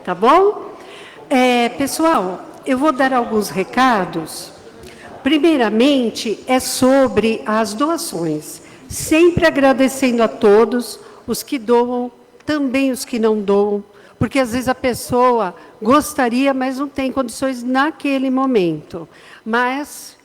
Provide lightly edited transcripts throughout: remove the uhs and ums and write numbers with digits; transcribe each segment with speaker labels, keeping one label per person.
Speaker 1: tá bom? Pessoal, eu vou dar alguns recados. Primeiramente, é sobre as doações. Sempre agradecendo a todos, os que doam, também os que não doam, porque às vezes a pessoa gostaria, mas não tem condições naquele momento. Mas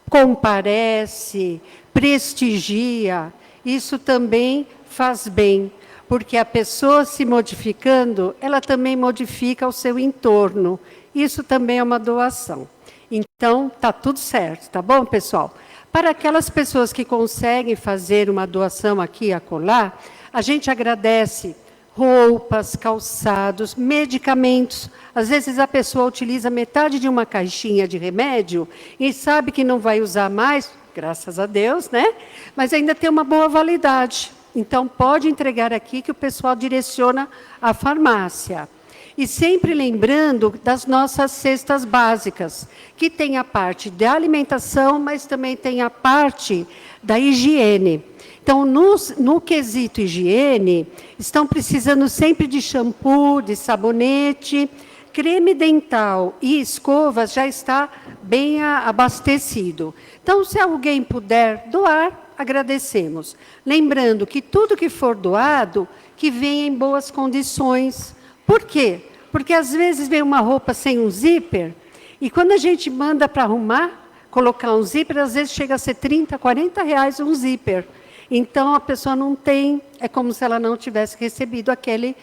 Speaker 1: comparece, prestigia, isso também faz bem, porque a pessoa se modificando, ela também modifica o seu entorno. Isso também é uma doação. Então, está tudo certo, tá bom, pessoal? Para aquelas pessoas que conseguem fazer uma doação aqui e acolá, a gente agradece roupas, calçados, medicamentos. Às vezes a pessoa utiliza metade de uma caixinha de remédio e sabe que não vai usar mais, graças a Deus, né? Mas ainda tem uma boa validade. Então, pode entregar aqui que o pessoal direciona à farmácia. E sempre lembrando das nossas cestas básicas, que tem a parte da alimentação, mas também tem a parte da higiene. Então, no quesito higiene, estão precisando sempre de shampoo, de sabonete, creme dental e escovas já está bem abastecido. Então, se alguém puder doar, agradecemos. Lembrando que tudo que for doado, que venha em boas condições. Por quê? Porque às vezes vem uma roupa sem um zíper, e quando a gente manda para arrumar, colocar um zíper, às vezes chega a ser 30, 40 reais um zíper. Então, a pessoa não tem, é como se ela não tivesse recebido aquele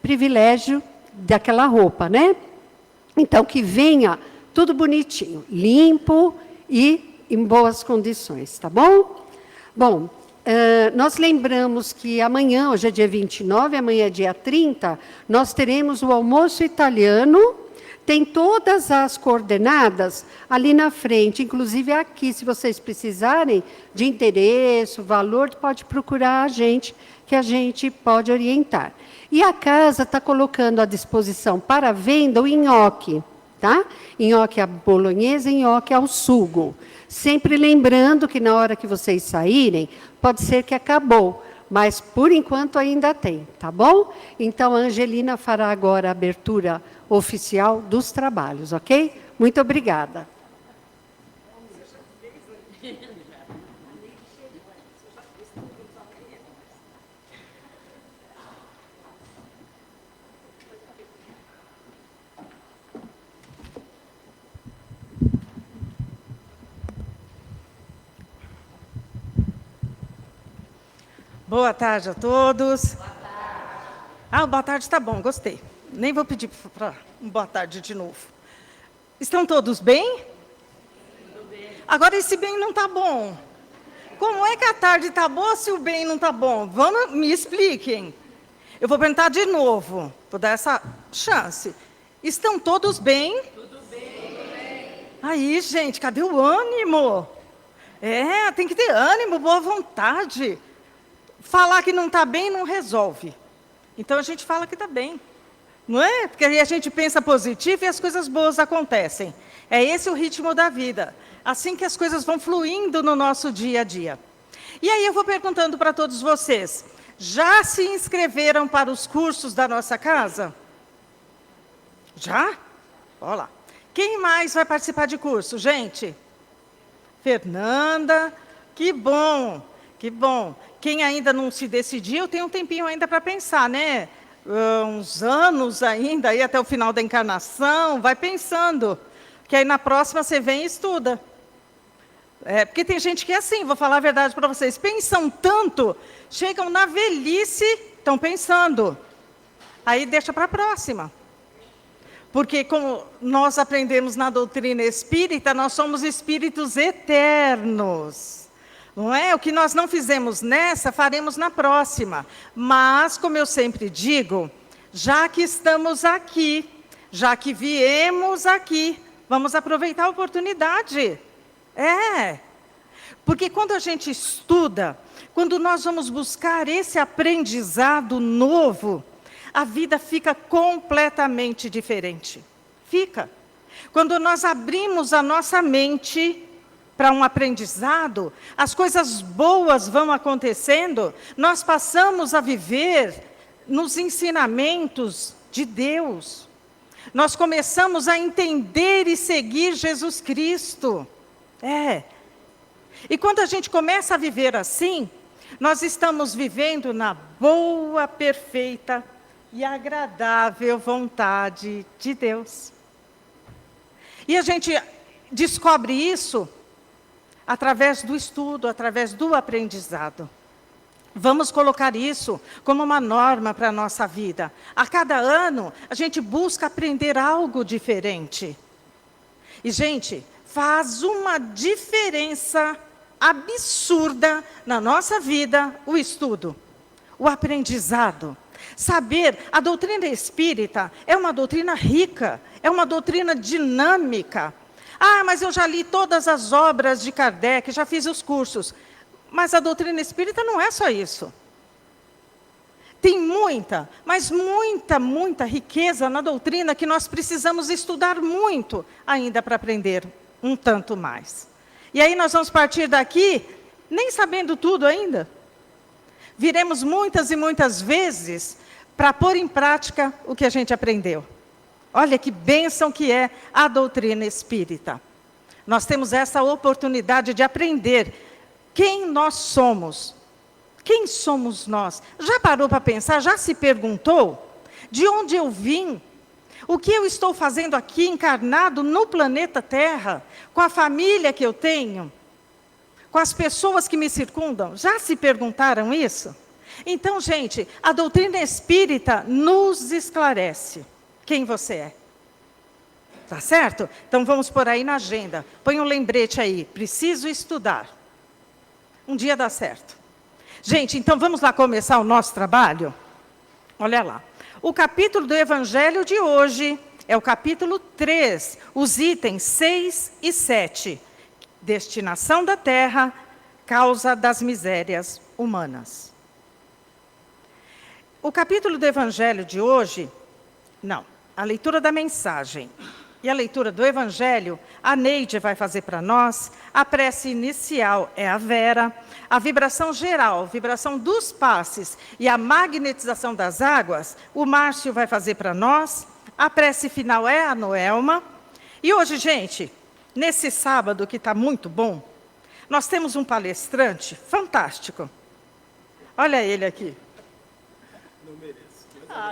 Speaker 1: privilégio daquela roupa, né? Então, que venha tudo bonitinho, limpo e em boas condições, tá bom? Bom, nós lembramos que amanhã, hoje é dia 29, amanhã é dia 30, nós teremos o almoço italiano. Tem todas as coordenadas ali na frente, inclusive aqui, se vocês precisarem de endereço, valor, pode procurar a gente, que a gente pode orientar. E a casa está colocando à disposição para venda o nhoque, tá? Nhoque à bolonhesa e nhoque ao sugo. Sempre lembrando que na hora que vocês saírem, pode ser que acabou, mas por enquanto ainda tem, tá bom? Então a Angelina fará agora a abertura oficial dos trabalhos, ok? Muito obrigada.
Speaker 2: Boa tarde a todos. Boa tarde. Boa tarde está bom, gostei. Nem vou pedir para boa tarde de novo. Estão todos bem? Tudo bem. Agora esse bem não está bom. Como é que a tarde está boa se o bem não está bom? Me expliquem. Eu vou perguntar de novo, vou dar essa chance. Estão todos bem? Tudo bem. Aí, gente, cadê o ânimo? Tem que ter ânimo, boa vontade. Falar que não está bem não resolve. Então, a gente fala que está bem. Não é? Porque aí a gente pensa positivo e as coisas boas acontecem. É esse o ritmo da vida. Assim que as coisas vão fluindo no nosso dia a dia. E aí eu vou perguntando para todos vocês. Já se inscreveram para os cursos da nossa casa? Já? Olha lá. Quem mais vai participar de curso, gente? Fernanda. Que bom, que bom. Quem ainda não se decidiu, tem um tempinho ainda para pensar, né? Uns anos ainda, aí até o final da encarnação, vai pensando. Que aí na próxima você vem e estuda. Porque tem gente que é assim, vou falar a verdade para vocês. Pensam tanto, chegam na velhice, estão pensando. Aí deixa para a próxima. Porque como nós aprendemos na doutrina espírita, nós somos espíritos eternos. Não é? O que nós não fizemos nessa, faremos na próxima. Mas, como eu sempre digo, já que estamos aqui, já que viemos aqui, vamos aproveitar a oportunidade. Porque quando a gente estuda, quando nós vamos buscar esse aprendizado novo, a vida fica completamente diferente. Fica. Quando nós abrimos a nossa mente para um aprendizado, as coisas boas vão acontecendo, nós passamos a viver nos ensinamentos de Deus. Nós começamos a entender e seguir Jesus Cristo. E quando a gente começa a viver assim, nós estamos vivendo na boa, perfeita e agradável vontade de Deus. E a gente descobre isso através do estudo, através do aprendizado. Vamos colocar isso como uma norma para a nossa vida. A cada ano, a gente busca aprender algo diferente. E, gente, faz uma diferença absurda na nossa vida o estudo, o aprendizado. Saber, a doutrina espírita é uma doutrina rica, é uma doutrina dinâmica. Mas eu já li todas as obras de Kardec, já fiz os cursos. Mas a doutrina espírita não é só isso. Tem muita, mas muita riqueza na doutrina que nós precisamos estudar muito ainda para aprender um tanto mais. E aí nós vamos partir daqui, nem sabendo tudo ainda. Viremos muitas e muitas vezes para pôr em prática o que a gente aprendeu. Olha que bênção que é a doutrina espírita. Nós temos essa oportunidade de aprender quem nós somos. Quem somos nós? Já parou para pensar? Já se perguntou? De onde eu vim? O que eu estou fazendo aqui encarnado no planeta Terra? Com a família que eu tenho? Com as pessoas que me circundam? Já se perguntaram isso? Então, gente, a doutrina espírita nos esclarece quem você é. Tá certo? Então vamos pôr aí na agenda. Põe um lembrete aí. Preciso estudar. Um dia dá certo. Gente, então vamos lá começar o nosso trabalho? Olha lá. O capítulo do Evangelho de hoje é o capítulo 3, os itens 6 e 7. Destinação da terra, causa das misérias humanas. O capítulo do Evangelho de hoje, a leitura da mensagem e a leitura do Evangelho, a Neide vai fazer para nós, a prece inicial é a Vera, a vibração geral, vibração dos passes e a magnetização das águas, o Márcio vai fazer para nós, a prece final é a Noelma. E hoje, gente, nesse sábado que está muito bom, nós temos um palestrante fantástico. Olha ele aqui. Não mereço.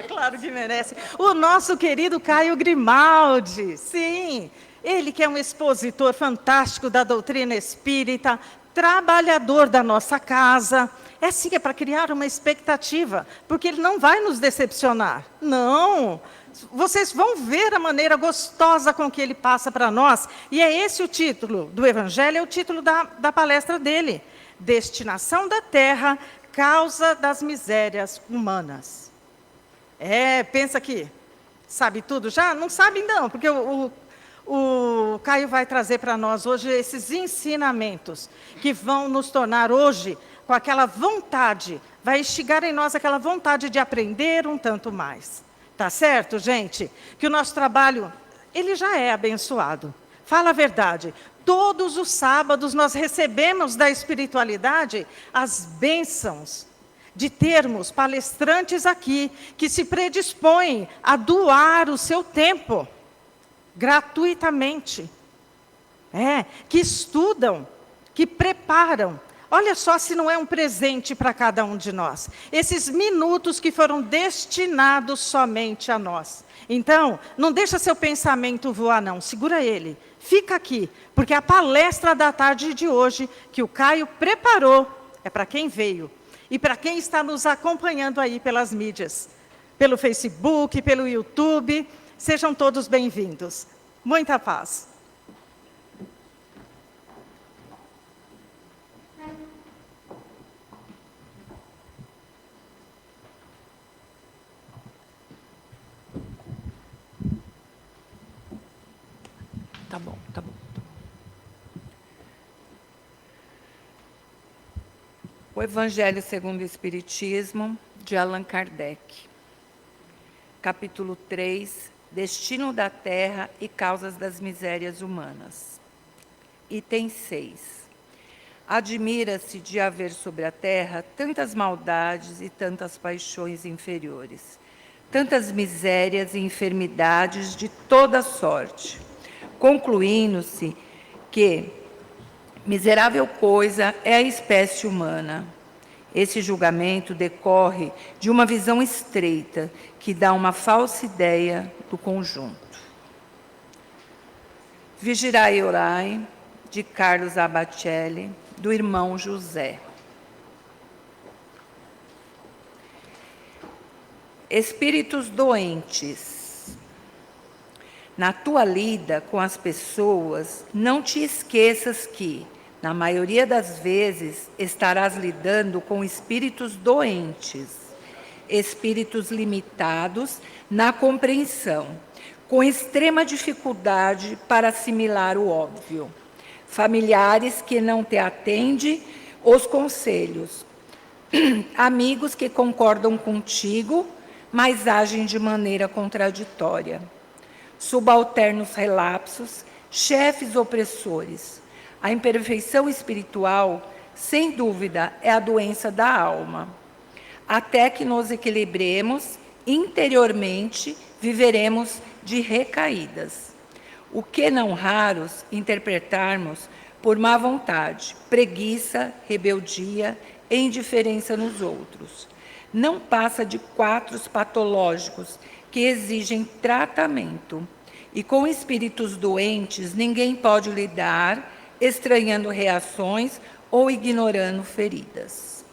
Speaker 2: Claro que merece. O nosso querido Caio Grimaldi. Sim, ele que é um expositor fantástico da doutrina espírita, trabalhador da nossa casa. É sim, é para criar uma expectativa, porque ele não vai nos decepcionar. Não, vocês vão ver a maneira gostosa com que ele passa para nós. E é esse o título do Evangelho, é o título da palestra dele. Destinação da terra, causa das misérias humanas. Pensa que sabe tudo já? Não sabe não, porque o Caio vai trazer para nós hoje esses ensinamentos que vão nos tornar hoje com aquela vontade, vai instigar em nós aquela vontade de aprender um tanto mais. Tá certo, gente? Que o nosso trabalho, ele já é abençoado. Fala a verdade. Todos os sábados nós recebemos da espiritualidade as bênçãos de termos palestrantes aqui que se predispõem a doar o seu tempo gratuitamente. Que estudam, que preparam. Olha só se não é um presente para cada um de nós. Esses minutos que foram destinados somente a nós. Então, não deixa seu pensamento voar não, segura ele. Fica aqui, porque a palestra da tarde de hoje, que o Caio preparou, é para quem veio. E para quem está nos acompanhando aí pelas mídias, pelo Facebook, pelo YouTube, sejam todos bem-vindos. Muita paz.
Speaker 3: Tá bom. O Evangelho segundo o Espiritismo, de Allan Kardec. Capítulo 3, Destino da Terra e Causas das Misérias Humanas. Item 6. Admira-se de haver sobre a Terra tantas maldades e tantas paixões inferiores, tantas misérias e enfermidades de toda sorte, concluindo-se que miserável coisa é a espécie humana. Esse julgamento decorre de uma visão estreita, que dá uma falsa ideia do conjunto. Vigirai e orai, de Carlos Abacelli, do irmão José. Espíritos doentes. Na tua lida com as pessoas, não te esqueças que, na maioria das vezes, estarás lidando com espíritos doentes, espíritos limitados na compreensão, com extrema dificuldade para assimilar o óbvio, familiares que não te atendem os conselhos, amigos que concordam contigo, mas agem de maneira contraditória, subalternos relapsos, chefes opressores. A imperfeição espiritual, sem dúvida, é a doença da alma. Até que nos equilibremos interiormente, viveremos de recaídas. O que não raros interpretarmos por má vontade, preguiça, rebeldia e indiferença nos outros. Não passa de quadros patológicos que exigem tratamento. E com espíritos doentes ninguém pode lidar, estranhando reações ou ignorando feridas.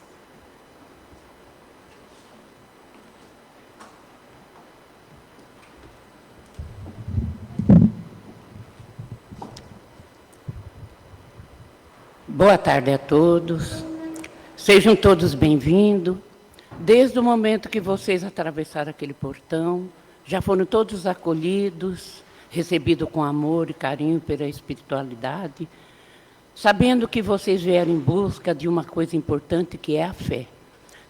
Speaker 4: Boa tarde a todos. Sejam todos bem-vindos. Desde o momento que vocês atravessaram aquele portão, já foram todos acolhidos, recebidos com amor e carinho pela espiritualidade, sabendo que vocês vieram em busca de uma coisa importante, que é a fé.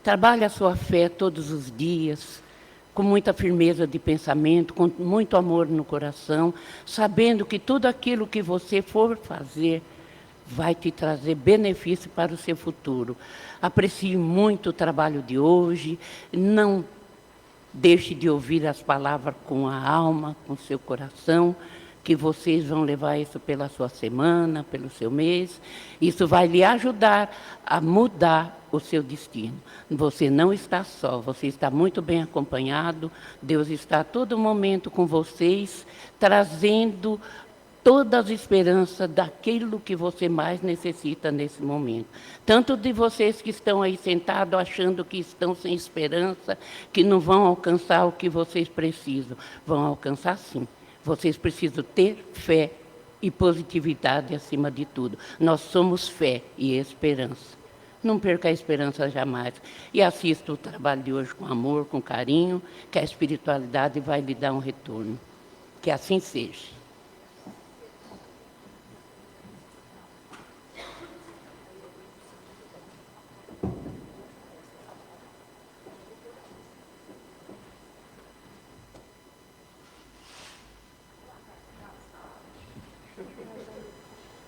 Speaker 4: Trabalhe a sua fé todos os dias, com muita firmeza de pensamento, com muito amor no coração, sabendo que tudo aquilo que você for fazer vai te trazer benefício para o seu futuro. Aprecie muito o trabalho de hoje, não deixe de ouvir as palavras com a alma, com o seu coração, que vocês vão levar isso pela sua semana, pelo seu mês. Isso vai lhe ajudar a mudar o seu destino. Você não está só, você está muito bem acompanhado, Deus está a todo momento com vocês, trazendo todas as esperanças daquilo que você mais necessita nesse momento. Tanto de vocês que estão aí sentados achando que estão sem esperança, que não vão alcançar o que vocês precisam. Vão alcançar sim. Vocês precisam ter fé e positividade acima de tudo. Nós somos fé e esperança. Não perca a esperança jamais. E assista o trabalho de hoje com amor, com carinho, que a espiritualidade vai lhe dar um retorno. Que assim seja.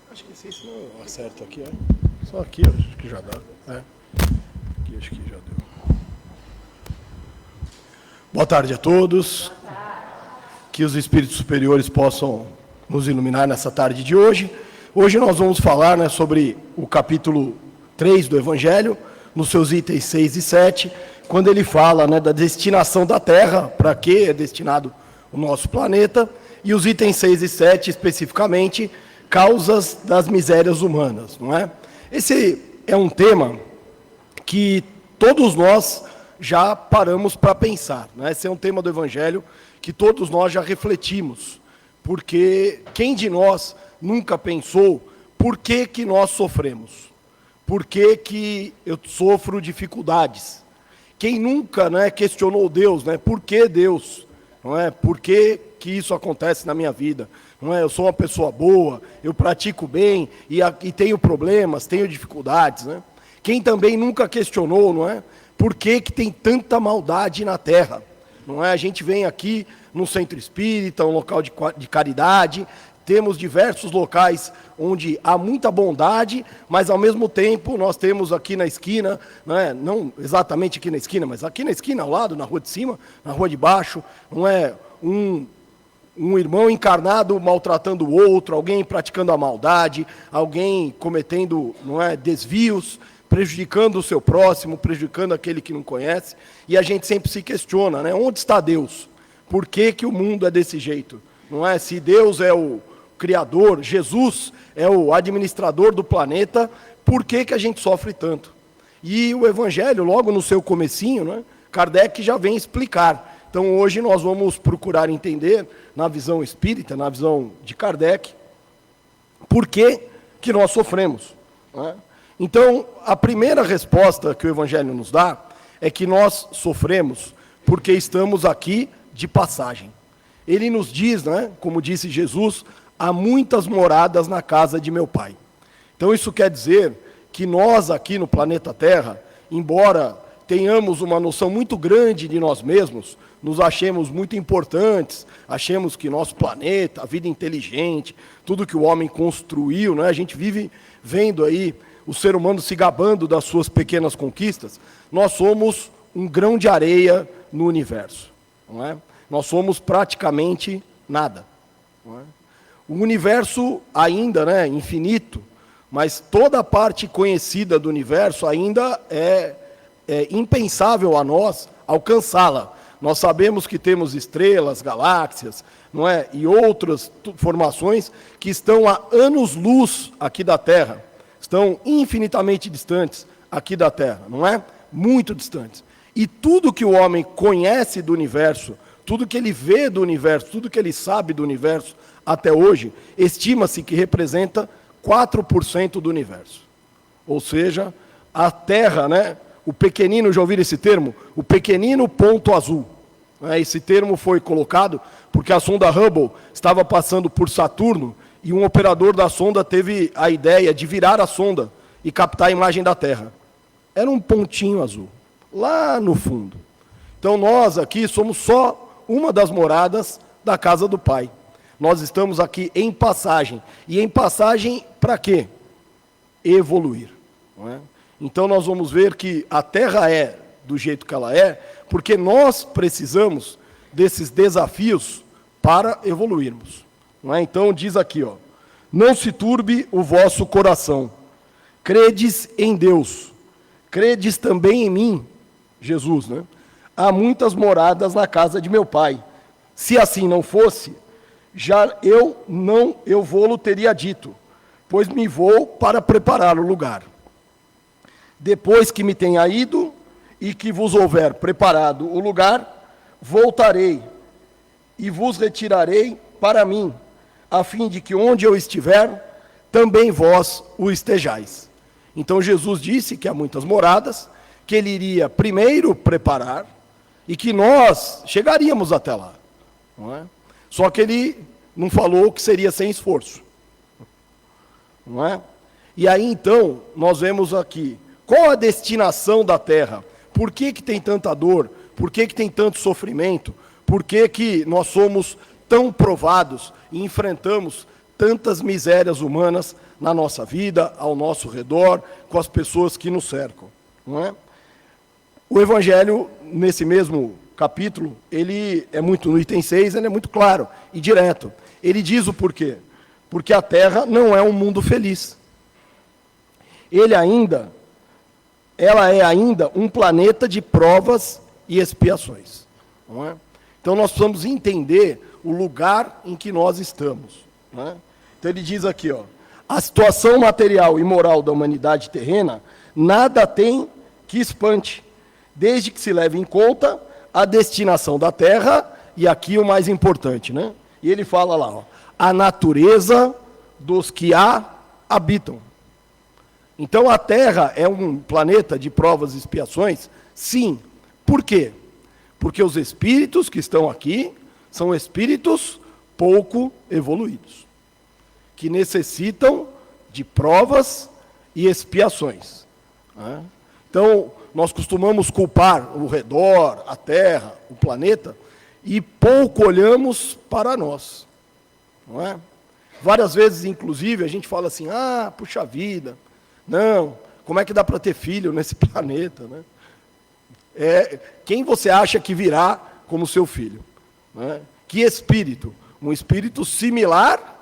Speaker 5: Acho que se não eu acerto aqui, ó. Só aqui, ó, acho que já dá. Aqui acho que já deu. Boa tarde a todos. Que os espíritos superiores possam nos iluminar nessa tarde de hoje. Hoje nós vamos falar, sobre o capítulo 3 do Evangelho, nos seus itens 6 e 7, quando ele fala, da destinação da Terra, para que é destinado o nosso planeta, e os itens 6 e 7, especificamente, causas das misérias humanas, não é? Esse é um tema que todos nós já paramos para pensar, né? Esse é um tema do Evangelho que todos nós já refletimos, porque quem de nós nunca pensou por que nós sofremos? Por que eu sofro dificuldades? Quem nunca, questionou Deus, por que Deus? Não é? Por que isso acontece na minha vida? Não é? Eu sou uma pessoa boa, eu pratico bem e tenho problemas, tenho dificuldades. Né? Quem também nunca questionou, não é? Por que tem tanta maldade na Terra? Não é? A gente vem aqui no centro espírita, um local de caridade, temos diversos locais onde há muita bondade, mas ao mesmo tempo nós temos aqui na esquina, não exatamente aqui na esquina, mas aqui na esquina ao lado, na rua de cima, na rua de baixo, não é um irmão encarnado maltratando o outro, alguém praticando a maldade, alguém cometendo, desvios, prejudicando o seu próximo, prejudicando aquele que não conhece, e a gente sempre se questiona, onde está Deus? Por que que o mundo é desse jeito? Não é? Se Deus é o Criador, Jesus é o administrador do planeta, por que que a gente sofre tanto? E o Evangelho, logo no seu comecinho, Kardec já vem explicar. Então, hoje nós vamos procurar entender, na visão espírita, na visão de Kardec, por que que nós sofremos. Então, a primeira resposta que o Evangelho nos dá é que nós sofremos porque estamos aqui de passagem. Ele nos diz, como disse Jesus, há muitas moradas na casa de meu Pai. Então, isso quer dizer que nós aqui no planeta Terra, embora tenhamos uma noção muito grande de nós mesmos, nos achemos muito importantes, achemos que nosso planeta, a vida inteligente, tudo que o homem construiu, a gente vive vendo aí o ser humano se gabando das suas pequenas conquistas, nós somos um grão de areia no universo. Não é? Nós somos praticamente nada. Não é? O universo ainda, infinito, mas toda a parte conhecida do universo ainda é impensável a nós alcançá-la. Nós sabemos que temos estrelas, galáxias, não é? E outras formações que estão a anos-luz aqui da Terra, estão infinitamente distantes aqui da Terra, não é? Muito distantes. E tudo que o homem conhece do universo, tudo que ele vê do universo, tudo que ele sabe do universo até hoje, estima-se que representa 4% do universo. Ou seja, a Terra, o pequenino, já ouviram esse termo? O pequenino ponto azul. Esse termo foi colocado porque a sonda Hubble estava passando por Saturno e um operador da sonda teve a ideia de virar a sonda e captar a imagem da Terra. Era um pontinho azul, lá no fundo. Então nós aqui somos só uma das moradas da casa do Pai. Nós estamos aqui em passagem. E em passagem para quê? Evoluir. Não é? Então nós vamos ver que a Terra é do jeito que ela é, porque nós precisamos desses desafios para evoluirmos. Não é? Então diz aqui, não se turbe o vosso coração, credes em Deus, credes também em mim, Jesus, há muitas moradas na casa de meu Pai. Se assim não fosse, já eu vou-lo teria dito, pois me vou para preparar o lugar. Depois que me tenha ido e que vos houver preparado o lugar, voltarei e vos retirarei para mim, a fim de que onde eu estiver, também vós o estejais. Então Jesus disse que há muitas moradas, que ele iria primeiro preparar e que nós chegaríamos até lá. Não é? Só que ele não falou que seria sem esforço. Não é? E aí então, nós vemos aqui, qual a destinação da Terra? Por que que tem tanta dor? Por que que tem tanto sofrimento? Por que que nós somos tão provados e enfrentamos tantas misérias humanas na nossa vida, ao nosso redor, com as pessoas que nos cercam? Não é? O Evangelho, nesse mesmo capítulo, ele é muito, no item 6, ele é muito claro e direto. Ele diz o porquê. Porque a Terra não é um mundo feliz. Ela é ainda um planeta de provas e expiações. Não é? Então nós precisamos entender o lugar em que nós estamos. Não é? Então ele diz aqui, a situação material e moral da humanidade terrena nada tem que espante, desde que se leve em conta a destinação da Terra, e aqui o mais importante, E ele fala lá, a natureza dos que a habitam. Então a Terra é um planeta de provas e expiações? Sim. Por quê? Porque os espíritos que estão aqui são espíritos pouco evoluídos, que necessitam de provas e expiações. Então, nós costumamos culpar o redor, a Terra, o planeta, e pouco olhamos para nós. Não é? Várias vezes, inclusive, a gente fala assim, puxa vida, não, como é que dá para ter filho nesse planeta, né? Quem você acha que virá como seu filho? Né? Que espírito? Um espírito similar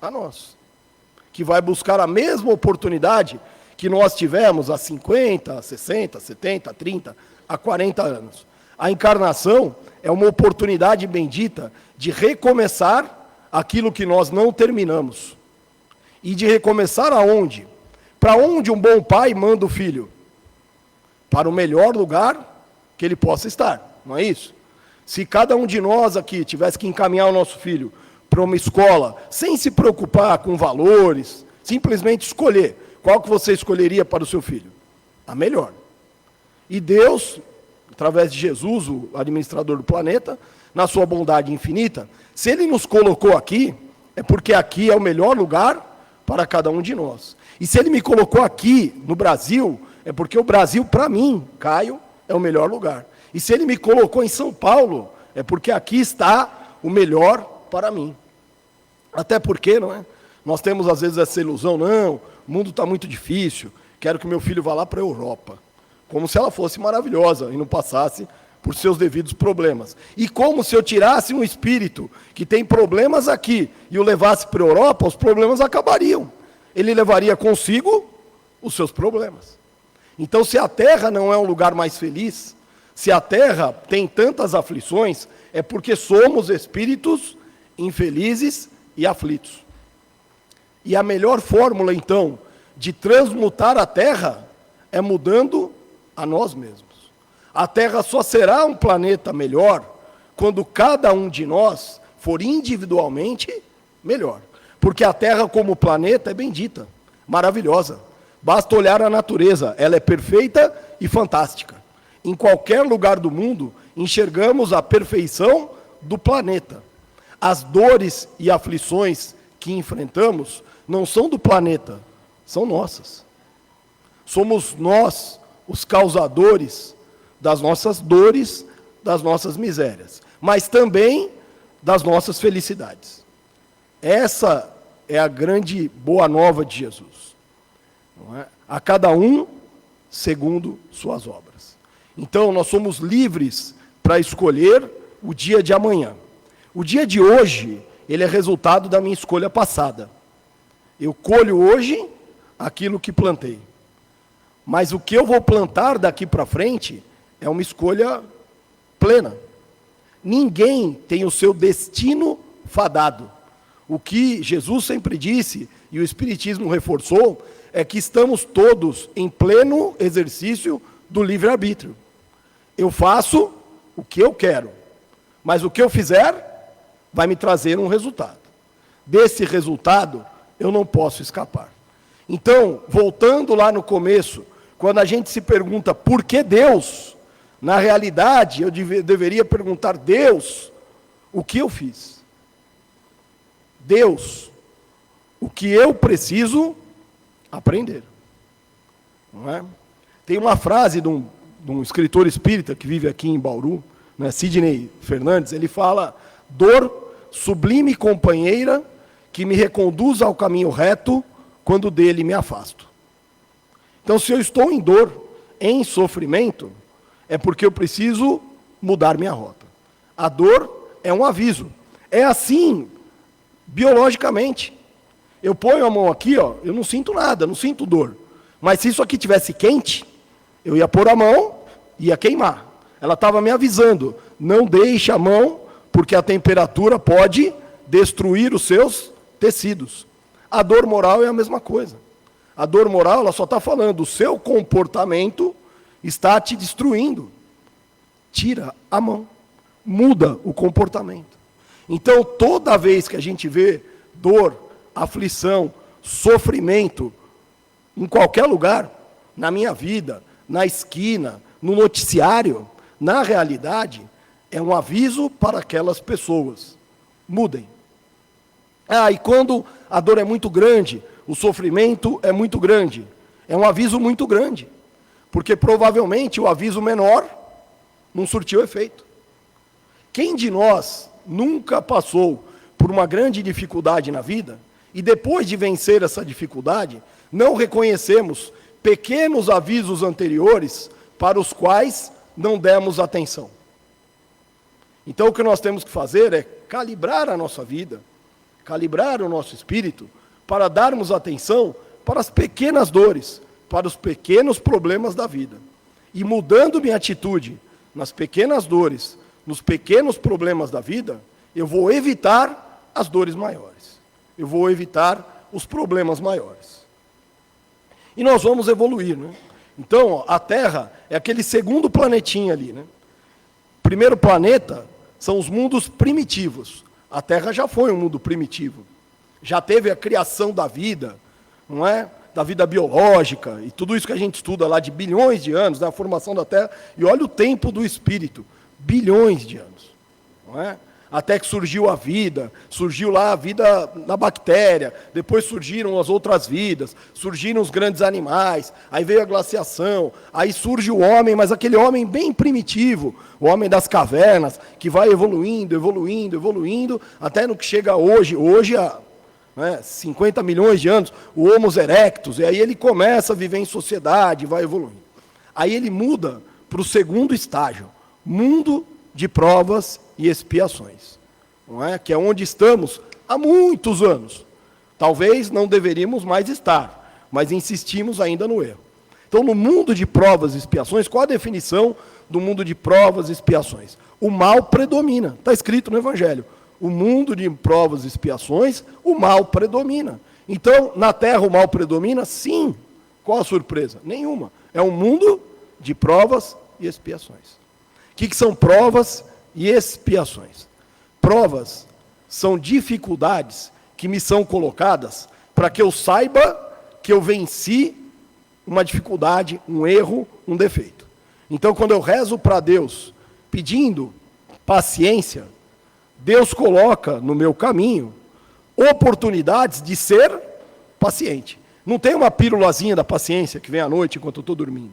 Speaker 5: a nós, que vai buscar a mesma oportunidade que nós tivemos há 50, 60, 70, 30, há 40 anos. A encarnação é uma oportunidade bendita de recomeçar aquilo que nós não terminamos. E de recomeçar aonde? Para onde um bom pai manda o filho? Para o melhor lugar que ele possa estar, não é isso? Se cada um de nós aqui tivesse que encaminhar o nosso filho para uma escola, sem se preocupar com valores, simplesmente escolher, qual que você escolheria para o seu filho? A melhor. E Deus, através de Jesus, o administrador do planeta, na sua bondade infinita, se Ele nos colocou aqui, é porque aqui é o melhor lugar para cada um de nós. E se Ele me colocou aqui, no Brasil, é porque o Brasil, para mim, Caio, é o melhor lugar. E se Ele me colocou em São Paulo, é porque aqui está o melhor para mim. Até porque, não é? Nós temos às vezes essa ilusão, não, o mundo está muito difícil, quero que meu filho vá lá para a Europa. Como se ela fosse maravilhosa e não passasse por seus devidos problemas. E como se eu tirasse um espírito que tem problemas aqui e o levasse para a Europa, os problemas acabariam. Ele levaria consigo os seus problemas. Então, se a Terra não é um lugar mais feliz, se a Terra tem tantas aflições, é porque somos espíritos infelizes e aflitos. E a melhor fórmula, então, de transmutar a Terra é mudando a nós mesmos. A Terra só será um planeta melhor quando cada um de nós for individualmente melhor. Porque a Terra como planeta é bendita, maravilhosa. Basta olhar a natureza, ela é perfeita e fantástica. Em qualquer lugar do mundo, enxergamos a perfeição do planeta. As dores e aflições que enfrentamos não são do planeta, são nossas. Somos nós os causadores das nossas dores, das nossas misérias, mas também das nossas felicidades. Essa é a grande boa nova de Jesus. Não é? A cada um segundo suas obras. Então, nós somos livres para escolher o dia de amanhã. O dia de hoje, ele é resultado da minha escolha passada. Eu colho hoje aquilo que plantei. Mas o que eu vou plantar daqui para frente é uma escolha plena. Ninguém tem o seu destino fadado. O que Jesus sempre disse, e o Espiritismo reforçou, é que estamos todos em pleno exercício do livre-arbítrio. Eu faço o que eu quero, mas o que eu fizer vai me trazer um resultado. Desse resultado, eu não posso escapar. Então, voltando lá no começo, quando a gente se pergunta por que Deus, na realidade, eu deveria perguntar, Deus, o que eu fiz? Deus, o que eu preciso aprender? Não é? Tem uma frase de um escritor espírita que vive aqui em Bauru, né, Sidney Fernandes, ele fala, dor sublime companheira que me reconduz ao caminho reto quando dele me afasto. Então, se eu estou em dor, em sofrimento, é porque eu preciso mudar minha rota. A dor é um aviso. É assim, biologicamente. Eu ponho a mão aqui, ó, eu não sinto nada, não sinto dor. Mas se isso aqui tivesse quente, eu ia pôr a mão, ia queimar. Ela estava me avisando, não deixe a mão, porque a temperatura pode destruir os seus tecidos. A dor moral é a mesma coisa. A dor moral, ela só está falando, o seu comportamento está te destruindo. Tira a mão, muda o comportamento. Então, toda vez que a gente vê dor, aflição, sofrimento, em qualquer lugar, na minha vida, na esquina, no noticiário, na realidade, é um aviso para aquelas pessoas. Mudem. E quando a dor é muito grande, o sofrimento é muito grande, é um aviso muito grande, porque provavelmente o aviso menor não surtiu efeito. Quem de nós nunca passou por uma grande dificuldade na vida E depois de vencer essa dificuldade, não reconhecemos pequenos avisos anteriores para os quais não demos atenção. Então, o que nós temos que fazer é calibrar a nossa vida, calibrar o nosso espírito, para darmos atenção para as pequenas dores, para os pequenos problemas da vida. E mudando minha atitude nas pequenas dores, nos pequenos problemas da vida, eu vou evitar as dores maiores. Eu vou evitar os problemas maiores. E nós vamos evoluir, né? Então, a Terra é aquele segundo planetinha ali, né? O primeiro planeta são os mundos primitivos. A Terra já foi um mundo primitivo. Já teve a criação da vida, não é? Da vida biológica, e tudo isso que a gente estuda lá de bilhões de anos, da formação da Terra, e olha o tempo do Espírito, bilhões de anos, não é? Até que surgiu a vida, surgiu lá a vida na bactéria, depois surgiram as outras vidas, surgiram os grandes animais, aí veio a glaciação, aí surge o homem, mas aquele homem bem primitivo, o homem das cavernas, que vai evoluindo, evoluindo, evoluindo, até no que chega hoje, né, 50 milhões de anos, o Homo erectus, e aí ele começa a viver em sociedade, vai evoluindo. Aí ele muda para o segundo estágio, mundo de provas e expiações, não é? Que é onde estamos há muitos anos. Talvez não deveríamos mais estar, mas insistimos ainda no erro. Então, no mundo de provas e expiações, qual a definição do mundo de provas e expiações? O mal predomina, está escrito no Evangelho. O mundo de provas e expiações, o mal predomina. Então, na Terra o mal predomina? Sim. Qual a surpresa? Nenhuma. É um mundo de provas e expiações. O que são provas e expiações? Provas são dificuldades que me são colocadas para que eu saiba que eu venci uma dificuldade, um erro, um defeito. Então, quando eu rezo para Deus pedindo paciência, Deus coloca no meu caminho oportunidades de ser paciente. Não tem uma pílulazinha da paciência que vem à noite enquanto eu estou dormindo.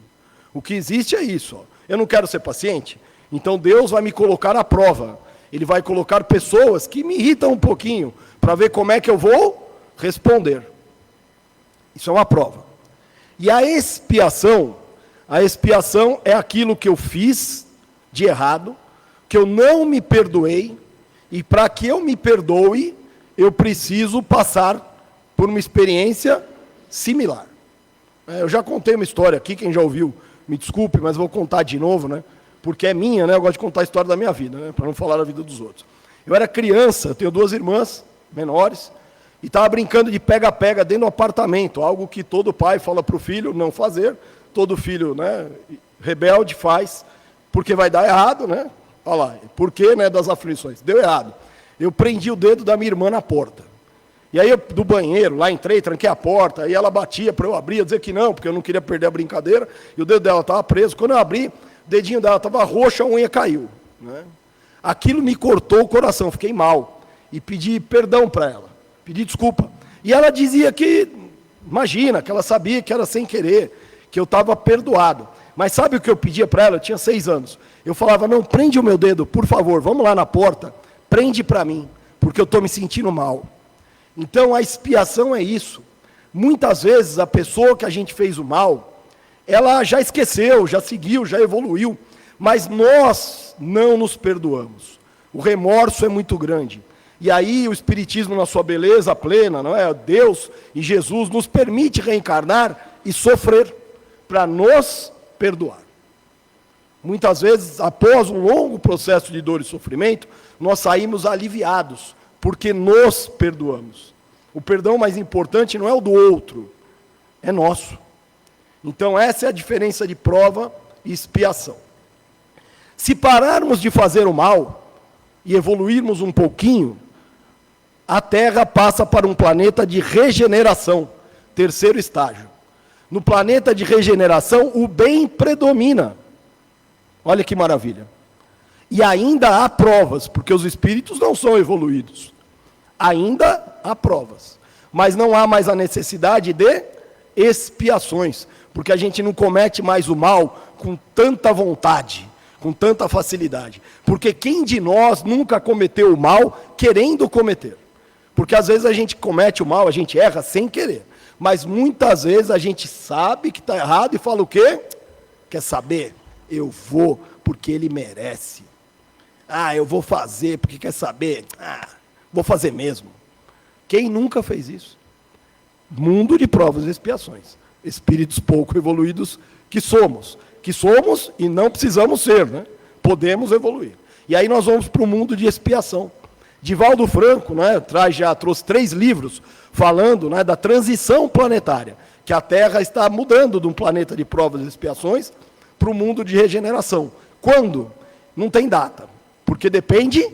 Speaker 5: O que existe é isso. Ó. Eu não quero ser paciente, então Deus vai me colocar à prova. Ele vai colocar pessoas que me irritam um pouquinho, para ver como é que eu vou responder. Isso é uma prova. E a expiação é aquilo que eu fiz de errado, que eu não me perdoei, e para que eu me perdoe, eu preciso passar por uma experiência similar. Eu já contei uma história aqui, quem já ouviu, me desculpe, mas vou contar de novo, né? Porque é minha, né? Eu gosto de contar a história da minha vida, né? Para não falar da vida dos outros. Eu era criança, eu tenho 2 irmãs menores, e estava brincando de pega-pega dentro do apartamento, algo que todo pai fala para o filho não fazer, todo filho, né, rebelde faz, porque vai dar errado, né? Olha lá, por que, né, das aflições? Deu errado. Eu prendi o dedo da minha irmã na porta. E aí, do banheiro, lá entrei, tranquei a porta, aí ela batia para eu abrir, eu dizer que não, porque eu não queria perder a brincadeira, e o dedo dela estava preso. Quando eu abri, o dedinho dela estava roxo, a unha caiu. Né? Aquilo me cortou o coração, fiquei mal. E pedi perdão para ela, pedi desculpa. E ela dizia que, imagina, que ela sabia que era sem querer, que eu estava perdoado. Mas sabe o que eu pedia para ela? Eu tinha 6 anos. Eu falava, não, prende o meu dedo, por favor, vamos lá na porta, prende para mim, porque eu estou me sentindo mal. Então, a expiação é isso. Muitas vezes, a pessoa que a gente fez o mal, ela já esqueceu, já seguiu, já evoluiu, mas nós não nos perdoamos. O remorso é muito grande. E aí, o Espiritismo, na sua beleza plena, não é? Deus e Jesus nos permite reencarnar e sofrer para nos perdoar. Muitas vezes, após um longo processo de dor e sofrimento, nós saímos aliviados, porque nos perdoamos. O perdão mais importante não é o do outro, é nosso. Então, essa é a diferença de prova e expiação. Se pararmos de fazer o mal e evoluirmos um pouquinho, a Terra passa para um planeta de regeneração, 3º estágio. No planeta de regeneração, o bem predomina. Olha que maravilha. E ainda há provas, porque os espíritos não são evoluídos. Ainda há provas. Mas não há mais a necessidade de expiações, porque a gente não comete mais o mal com tanta vontade, com tanta facilidade. Porque quem de nós nunca cometeu o mal querendo cometer? Porque às vezes a gente comete o mal, a gente erra sem querer. Mas muitas vezes a gente sabe que está errado e fala o quê? Quer saber? Eu vou porque ele merece. Eu vou fazer porque quer saber? Vou fazer mesmo. Quem nunca fez isso? Mundo de provas e expiações. Espíritos pouco evoluídos que somos e não precisamos ser, né? Podemos evoluir. E aí nós vamos para o mundo de expiação. Divaldo Franco, né, trouxe 3 livros falando, né, da transição planetária, que a Terra está mudando de um planeta de provas e expiações para o mundo de regeneração. Quando? Não tem data, porque depende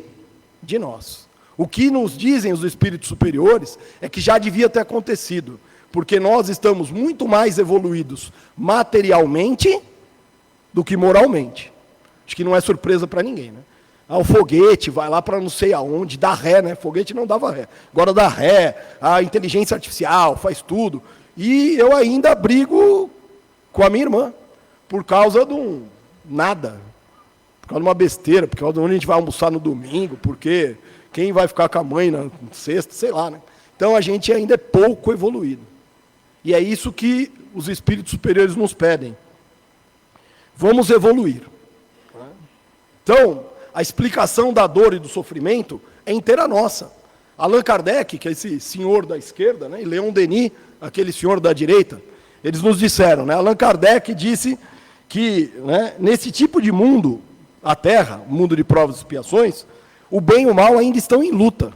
Speaker 5: de nós. O que nos dizem os espíritos superiores é que já devia ter acontecido, porque nós estamos muito mais evoluídos materialmente do que moralmente. Acho que não é surpresa para ninguém, né? O foguete vai lá para não sei aonde, dá ré, né? Foguete não dava ré. Agora dá ré, a inteligência artificial faz tudo. E eu ainda brigo com a minha irmã por causa de um nada, por causa de uma besteira, por causa de onde a gente vai almoçar no domingo, porque quem vai ficar com a mãe na sexta, sei lá, né? Então a gente ainda é pouco evoluído. E é isso que os espíritos superiores nos pedem. Vamos evoluir. Então, a explicação da dor e do sofrimento é inteira nossa. Allan Kardec, que é esse senhor da esquerda, né, e Leon Denis, aquele senhor da direita, eles nos disseram, né, Allan Kardec disse que, né, nesse tipo de mundo, a Terra, o mundo de provas e expiações, o bem e o mal ainda estão em luta.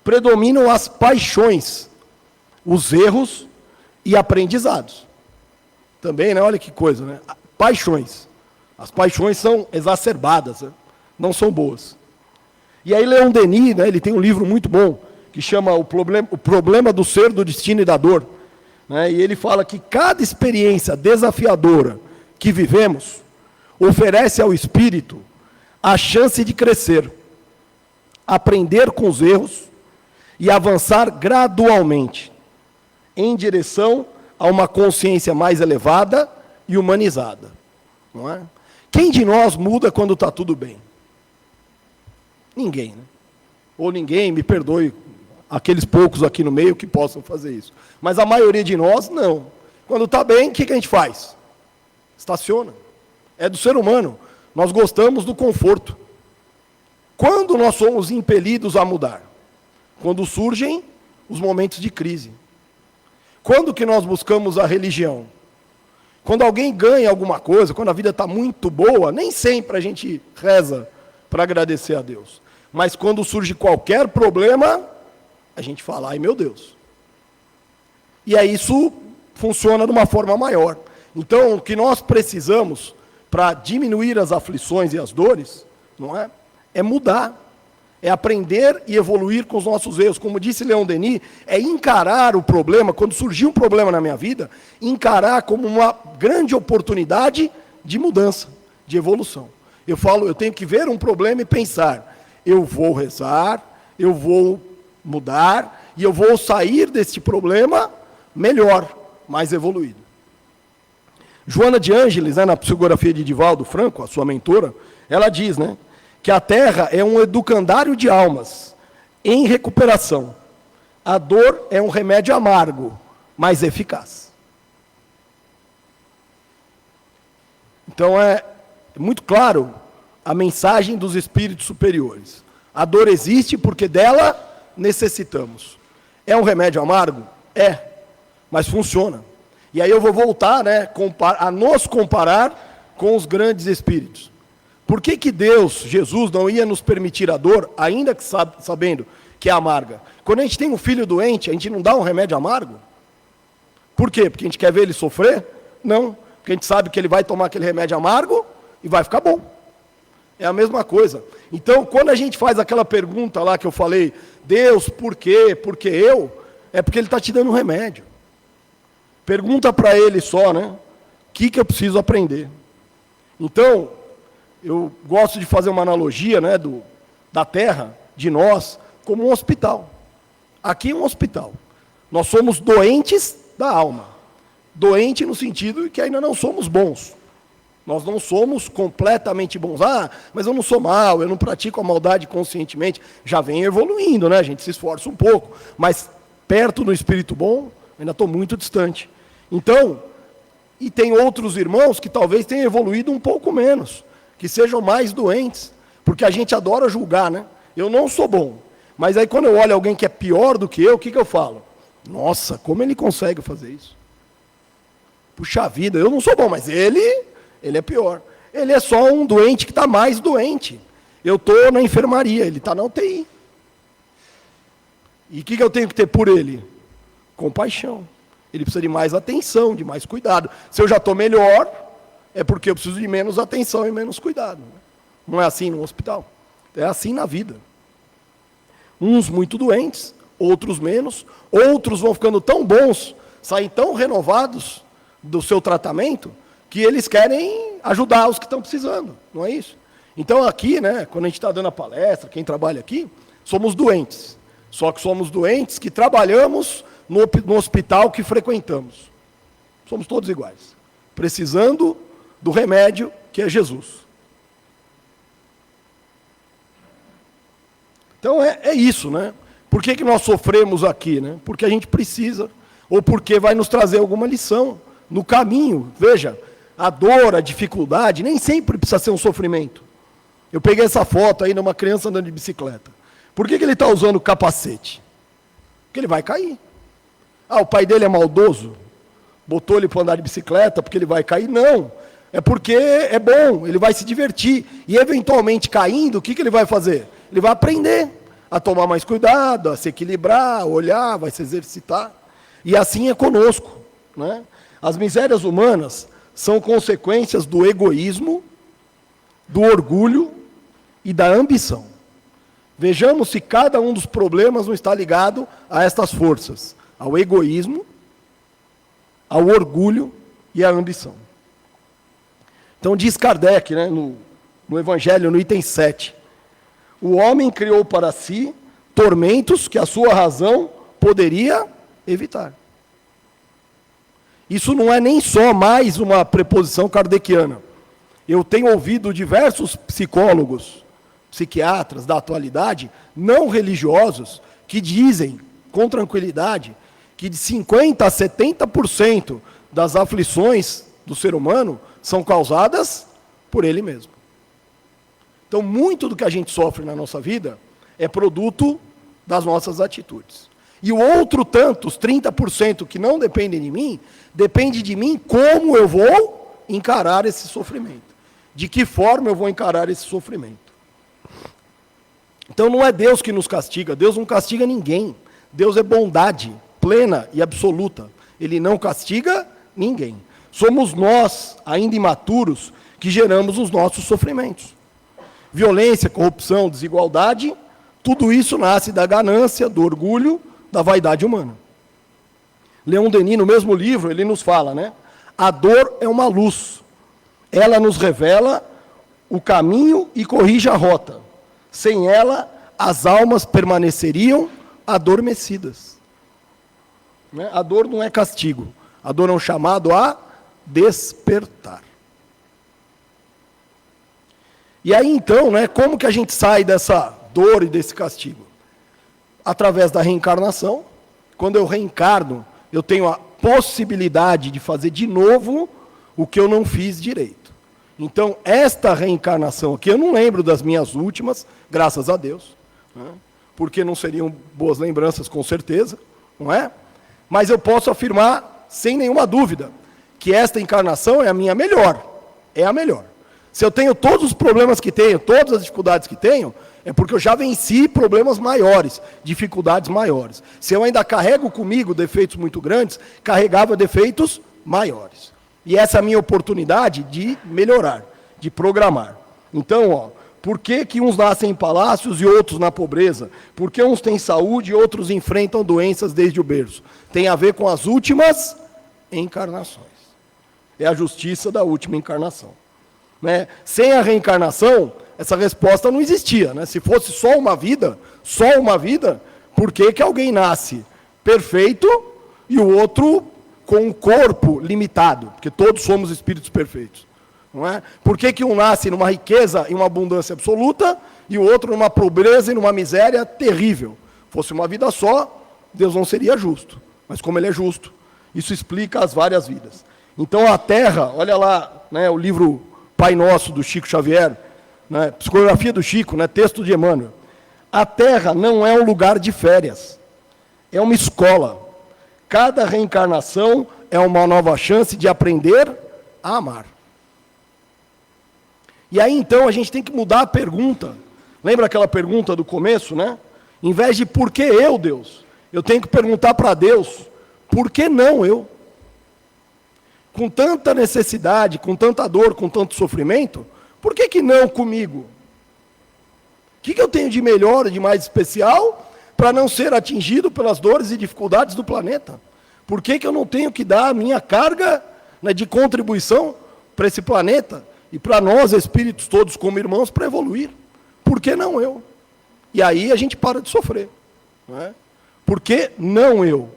Speaker 5: Predominam as paixões, os erros e aprendizados. Também, né, olha que coisa, né? Paixões. As paixões são exacerbadas, né? Não são boas. E aí Leon Denis, né, ele tem um livro muito bom, que chama o problema do ser, do destino e da dor. Né, e ele fala que cada experiência desafiadora que vivemos oferece ao espírito a chance de crescer, aprender com os erros e avançar gradualmente em direção a uma consciência mais elevada e humanizada. Não é? Quem de nós muda quando está tudo bem? Ninguém, né? Ou ninguém, me perdoe, aqueles poucos aqui no meio que possam fazer isso. Mas a maioria de nós, não. Quando está bem, o que a gente faz? Estaciona. É do ser humano. Nós gostamos do conforto. Quando nós somos impelidos a mudar? Quando surgem os momentos de crise. Quando que nós buscamos a religião? Quando alguém ganha alguma coisa, quando a vida está muito boa, nem sempre a gente reza para agradecer a Deus. Mas quando surge qualquer problema, a gente fala, ai meu Deus. E aí isso funciona de uma forma maior. Então, o que nós precisamos para diminuir as aflições e as dores, não é? É mudar. É aprender e evoluir com os nossos erros. Como disse Leon Denis, é encarar o problema, quando surgir um problema na minha vida, encarar como uma grande oportunidade de mudança, de evolução. Eu tenho que ver um problema e pensar, eu vou rezar, eu vou mudar, e eu vou sair deste problema melhor, mais evoluído. Joana de Ângeles, né, na psicografia de Divaldo Franco, a sua mentora, ela diz, né, que a Terra é um educandário de almas em recuperação. A dor é um remédio amargo, mas eficaz. Então é muito claro a mensagem dos espíritos superiores. A dor existe porque dela necessitamos. É um remédio amargo? É, mas funciona. E aí eu vou voltar, né, a nos comparar com os grandes espíritos. Por que Deus, Jesus, não ia nos permitir a dor, ainda que sabendo que é amarga? Quando a gente tem um filho doente, a gente não dá um remédio amargo? Por quê? Porque a gente quer ver ele sofrer? Não, porque a gente sabe que ele vai tomar aquele remédio amargo e vai ficar bom. É a mesma coisa. Então, quando a gente faz aquela pergunta lá que eu falei, Deus, por quê? Por que eu? É porque ele está te dando um remédio. Pergunta para ele só, né? O que eu preciso aprender? Então, eu gosto de fazer uma analogia, né, da Terra, de nós, como um hospital. Aqui é um hospital. Nós somos doentes da alma. Doente no sentido de que ainda não somos bons. Nós não somos completamente bons. Ah, mas eu não sou mal, eu não pratico a maldade conscientemente. Já vem evoluindo, né? A gente se esforça um pouco. Mas perto do espírito bom, ainda estou muito distante. Então, e tem outros irmãos que talvez tenham evoluído um pouco menos, que sejam mais doentes. Porque a gente adora julgar, né? Eu não sou bom. Mas aí quando eu olho alguém que é pior do que eu, o que eu falo? Nossa, como ele consegue fazer isso? Puxa vida, eu não sou bom, mas ele é pior. Ele é só um doente que está mais doente. Eu estou na enfermaria, ele está na UTI. E o que eu tenho que ter por ele? Compaixão. Ele precisa de mais atenção, de mais cuidado. Se eu já estou melhor, é porque eu preciso de menos atenção e menos cuidado. Não é assim no hospital. É assim na vida. Uns muito doentes, outros menos. Outros vão ficando tão bons, saem tão renovados do seu tratamento, que eles querem ajudar os que estão precisando, não é isso? Então aqui, né, quando a gente está dando a palestra, quem trabalha aqui, somos doentes. Só que somos doentes que trabalhamos no hospital que frequentamos. Somos todos iguais. Precisando do remédio que é Jesus. Então é isso, né? Por que nós sofremos aqui, né? Porque a gente precisa, ou porque vai nos trazer alguma lição no caminho. Veja, a dor, a dificuldade, nem sempre precisa ser um sofrimento. Eu peguei essa foto aí de uma criança andando de bicicleta. Por que ele está usando capacete? Porque ele vai cair. Ah, o pai dele é maldoso? Botou ele para andar de bicicleta porque ele vai cair? Não. É porque é bom, ele vai se divertir. E eventualmente caindo, o que ele vai fazer? Ele vai aprender a tomar mais cuidado, a se equilibrar, a olhar, vai se exercitar. E assim é conosco, né? As misérias humanas são consequências do egoísmo, do orgulho e da ambição. Vejamos se cada um dos problemas não está ligado a estas forças, ao egoísmo, ao orgulho e à ambição. Então diz Kardec, né, no Evangelho, no item 7, o homem criou para si tormentos que a sua razão poderia evitar. Isso não é nem só mais uma preposição kardeciana. Eu tenho ouvido diversos psicólogos, psiquiatras da atualidade, não religiosos, que dizem, com tranquilidade, que de 50% a 70% das aflições do ser humano são causadas por ele mesmo. Então, muito do que a gente sofre na nossa vida é produto das nossas atitudes. E o outro tanto, os 30% que não dependem de mim, depende de mim como eu vou encarar esse sofrimento. De que forma eu vou encarar esse sofrimento. Então não é Deus que nos castiga, Deus não castiga ninguém. Deus é bondade plena e absoluta. Ele não castiga ninguém. Somos nós, ainda imaturos, que geramos os nossos sofrimentos. Violência, corrupção, desigualdade, tudo isso nasce da ganância, do orgulho, da vaidade humana. Leon Denis, no mesmo livro, ele nos fala, né? A dor é uma luz. Ela nos revela o caminho e corrige a rota. Sem ela, as almas permaneceriam adormecidas. Né? A dor não é castigo. A dor é um chamado a despertar. E aí, então, né, como que a gente sai dessa dor e desse castigo? Através da reencarnação. Quando eu reencarno, eu tenho a possibilidade de fazer de novo o que eu não fiz direito. Então, esta reencarnação aqui, eu não lembro das minhas últimas, graças a Deus, né? Porque não seriam boas lembranças, com certeza, não é? Mas eu posso afirmar, sem nenhuma dúvida, que esta encarnação é a minha melhor, é a melhor. Se eu tenho todos os problemas que tenho, todas as dificuldades que tenho, é porque eu já venci problemas maiores, dificuldades maiores. Se eu ainda carrego comigo defeitos muito grandes, carregava defeitos maiores. E essa é a minha oportunidade de melhorar, de programar. Então, ó, por que uns nascem em palácios e outros na pobreza? Por que uns têm saúde e outros enfrentam doenças desde o berço? Tem a ver com as últimas encarnações. É a justiça da última encarnação. Né? Sem a reencarnação, essa resposta não existia. Né? Se fosse só uma vida, por que alguém nasce perfeito e o outro com um corpo limitado? Porque todos somos espíritos perfeitos. Não é? Por que um nasce numa riqueza e uma abundância absoluta e o outro numa pobreza e numa miséria terrível? Fosse uma vida só, Deus não seria justo. Mas como Ele é justo, isso explica as várias vidas. Então a Terra, olha lá, né, o livro Pai Nosso do Chico Xavier, né, psicografia do Chico, né, texto de Emmanuel. A Terra não é um lugar de férias, é uma escola. Cada reencarnação é uma nova chance de aprender a amar. E aí então a gente tem que mudar a pergunta. Lembra aquela pergunta do começo, né? Em vez de por que eu, Deus, eu tenho que perguntar para Deus, por que não eu? Com tanta necessidade, com tanta dor, com tanto sofrimento, por que não comigo? O que eu tenho de melhor, de mais especial, para não ser atingido pelas dores e dificuldades do planeta? Por que eu não tenho que dar a minha carga, né, de contribuição para esse planeta? E para nós, espíritos todos como irmãos, para evoluir. Por que não eu? E aí a gente para de sofrer. Não é? Por que não eu?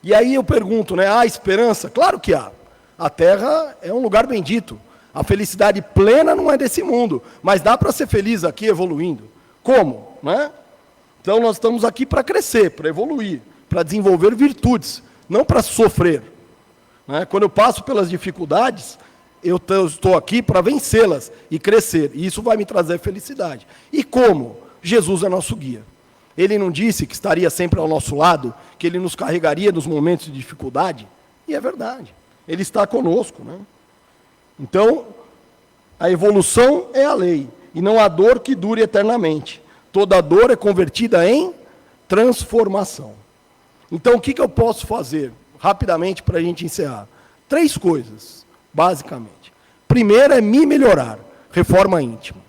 Speaker 5: E aí eu pergunto, né, há esperança? Claro que há. A Terra é um lugar bendito. A felicidade plena não é desse mundo. Mas dá para ser feliz aqui evoluindo. Como? Né? Então nós estamos aqui para crescer, para evoluir, para desenvolver virtudes, não para sofrer. Quando eu passo pelas dificuldades, eu estou aqui para vencê-las e crescer. E isso vai me trazer felicidade. E como? Jesus é nosso guia. Ele não disse que estaria sempre ao nosso lado, que Ele nos carregaria nos momentos de dificuldade? E é verdade. Ele está conosco. Né? Então, a evolução é a lei. E não há dor que dure eternamente. Toda dor é convertida em transformação. Então, o que eu posso fazer? Rapidamente, para a gente encerrar. 3 coisas, basicamente. Primeiro é me melhorar, reforma íntima.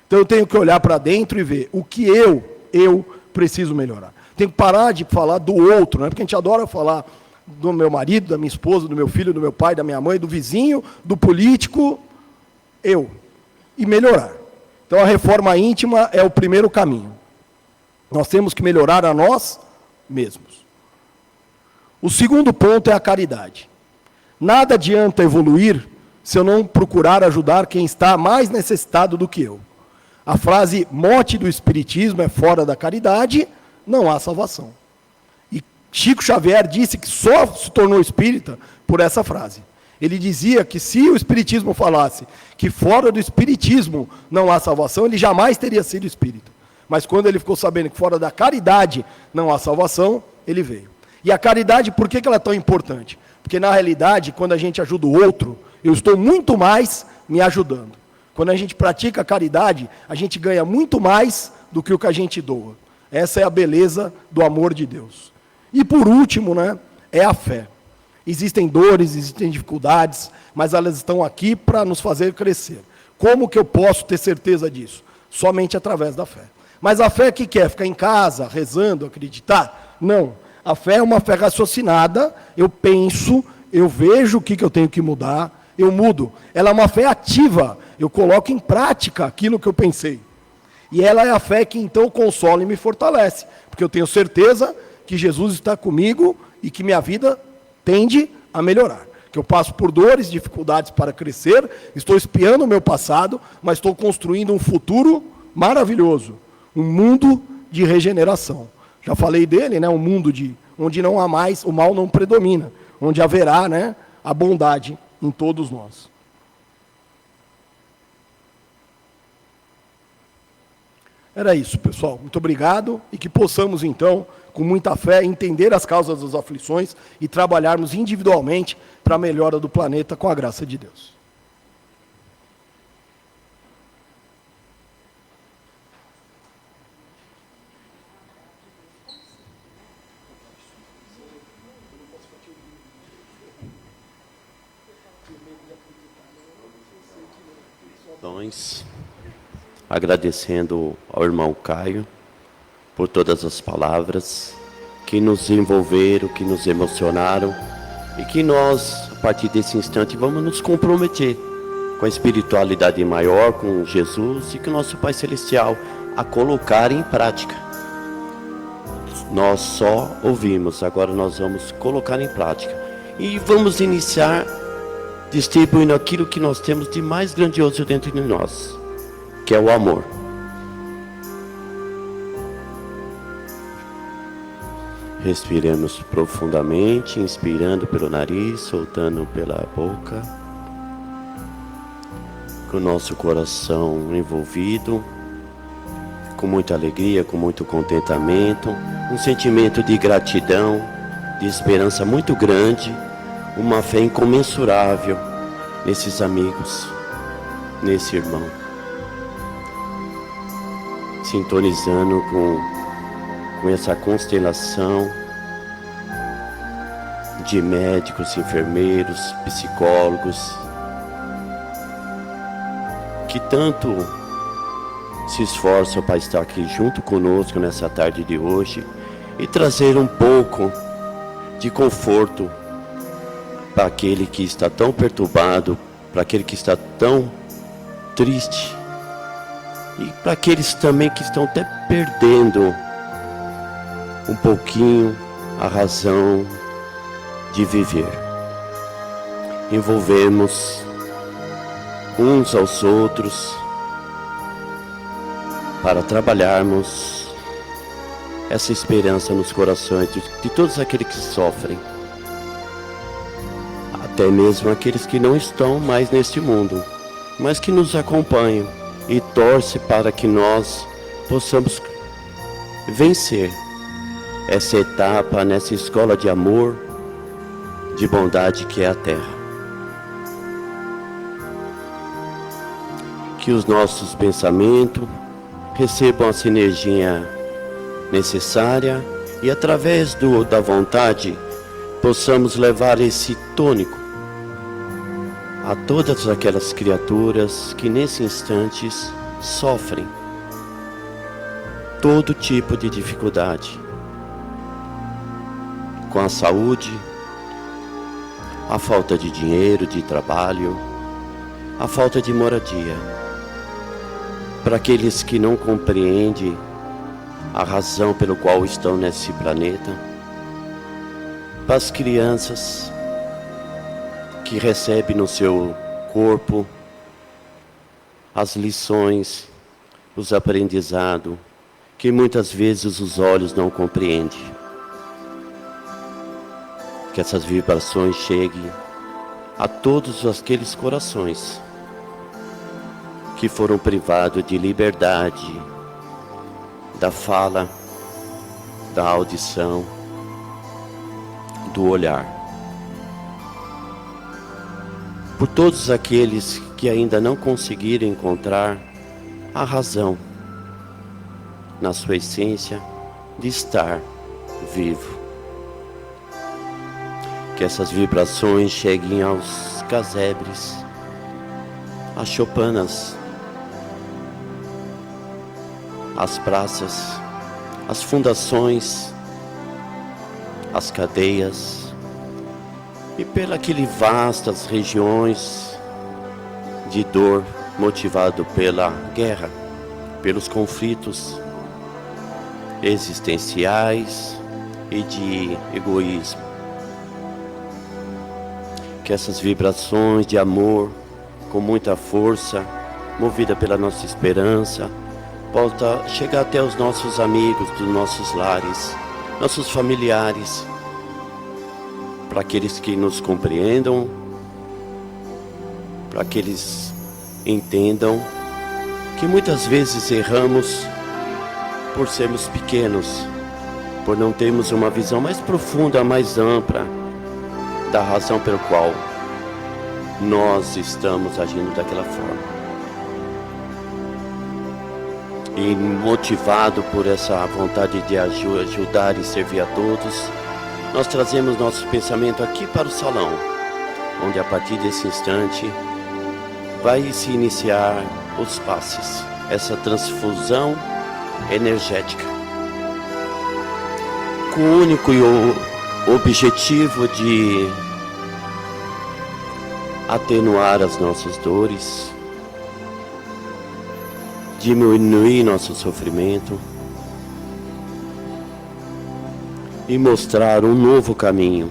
Speaker 5: Então eu tenho que olhar para dentro e ver o que eu preciso melhorar. Tenho que parar de falar do outro, né? Porque a gente adora falar do meu marido, da minha esposa, do meu filho, do meu pai, da minha mãe, do vizinho, do político, e melhorar. Então a reforma íntima é o primeiro caminho. Nós temos que melhorar a nós mesmos. O segundo ponto é a caridade. Nada adianta evoluir se eu não procurar ajudar quem está mais necessitado do que eu. A frase mote do Espiritismo é: fora da caridade, não há salvação. E Chico Xavier disse que só se tornou espírita por essa frase. Ele dizia que se o Espiritismo falasse que fora do Espiritismo não há salvação, ele jamais teria sido espírita. Mas quando ele ficou sabendo que fora da caridade não há salvação, ele veio. E a caridade, por que ela é tão importante? Porque, na realidade, quando a gente ajuda o outro, eu estou muito mais me ajudando. Quando a gente pratica a caridade, a gente ganha muito mais do que o que a gente doa. Essa é a beleza do amor de Deus. E, por último, né, é a fé. Existem dores, existem dificuldades, mas elas estão aqui para nos fazer crescer. Como que eu posso ter certeza disso? Somente através da fé. Mas a fé que quer? Ficar em casa, rezando, acreditar? Não. A fé é uma fé raciocinada, eu penso, eu vejo o que eu tenho que mudar, eu mudo. Ela é uma fé ativa, eu coloco em prática aquilo que eu pensei. E ela é a fé que então consola e me fortalece, porque eu tenho certeza que Jesus está comigo e que minha vida tende a melhorar. Que eu passo por dores, dificuldades para crescer, estou espiando o meu passado, mas estou construindo um futuro maravilhoso, um mundo de regeneração. Já falei dele, né, um mundo onde não há mais, o mal não predomina, onde haverá, né, a bondade em todos nós. Era isso, pessoal. Muito obrigado e que possamos, então, com muita fé, entender as causas das aflições e trabalharmos individualmente para a melhora do planeta com a graça de Deus.
Speaker 6: Agradecendo ao irmão Caio por todas as palavras que nos envolveram, que nos emocionaram e que nós, a partir desse instante, vamos nos comprometer com a espiritualidade maior, com Jesus e com o nosso Pai Celestial a colocar em prática. Nós só ouvimos, agora nós vamos colocar em prática e vamos iniciar distribuindo aquilo que nós temos de mais grandioso dentro de nós, que é o amor. Respiremos profundamente, inspirando pelo nariz, soltando pela boca, com o nosso coração envolvido, com muita alegria, com muito contentamento, um sentimento de gratidão, de esperança muito grande, uma fé incomensurável nesses amigos, nesse irmão. Sintonizando com essa constelação de médicos, enfermeiros, psicólogos, que tanto se esforçam para estar aqui junto conosco nessa tarde de hoje e trazer um pouco de conforto para aquele que está tão perturbado, para aquele que está tão triste e para aqueles também que estão até perdendo um pouquinho a razão de viver. Envolvemos uns aos outros para trabalharmos essa esperança nos corações de todos aqueles que sofrem, até mesmo aqueles que não estão mais neste mundo, mas que nos acompanham e torcem para que nós possamos vencer essa etapa nessa escola de amor, de bondade que é a Terra. Que os nossos pensamentos recebam a sinergia necessária e através da vontade possamos levar esse tônico a todas aquelas criaturas que nesse instante sofrem todo tipo de dificuldade com a saúde, a falta de dinheiro, de trabalho, a falta de moradia. Para aqueles que não compreendem a razão pelo qual estão nesse planeta, para as crianças que recebem no seu corpo as lições, os aprendizados, que muitas vezes os olhos não compreendem. Que essas vibrações cheguem a todos aqueles corações que foram privados de liberdade, da fala, da audição, do olhar. Por todos aqueles que ainda não conseguiram encontrar a razão, na sua essência, de estar vivo. Que essas vibrações cheguem aos casebres, às choupanas, às praças, às fundações, às cadeias e pelas vastas regiões de dor motivado pela guerra, pelos conflitos existenciais e de egoísmo. Que essas vibrações de amor, com muita força, movida pela nossa esperança, possa chegar até os nossos amigos dos nossos lares, nossos familiares, para aqueles que nos compreendam, para que eles entendam que muitas vezes erramos por sermos pequenos, por não termos uma visão mais profunda, mais ampla da razão pela qual nós estamos agindo daquela forma. E motivado por essa vontade de ajudar e servir a todos, nós trazemos nosso pensamento aqui para o salão, onde a partir desse instante vai se iniciar os passes, essa transfusão energética, com o único e o objetivo de atenuar as nossas dores, diminuir nosso sofrimento e mostrar um novo caminho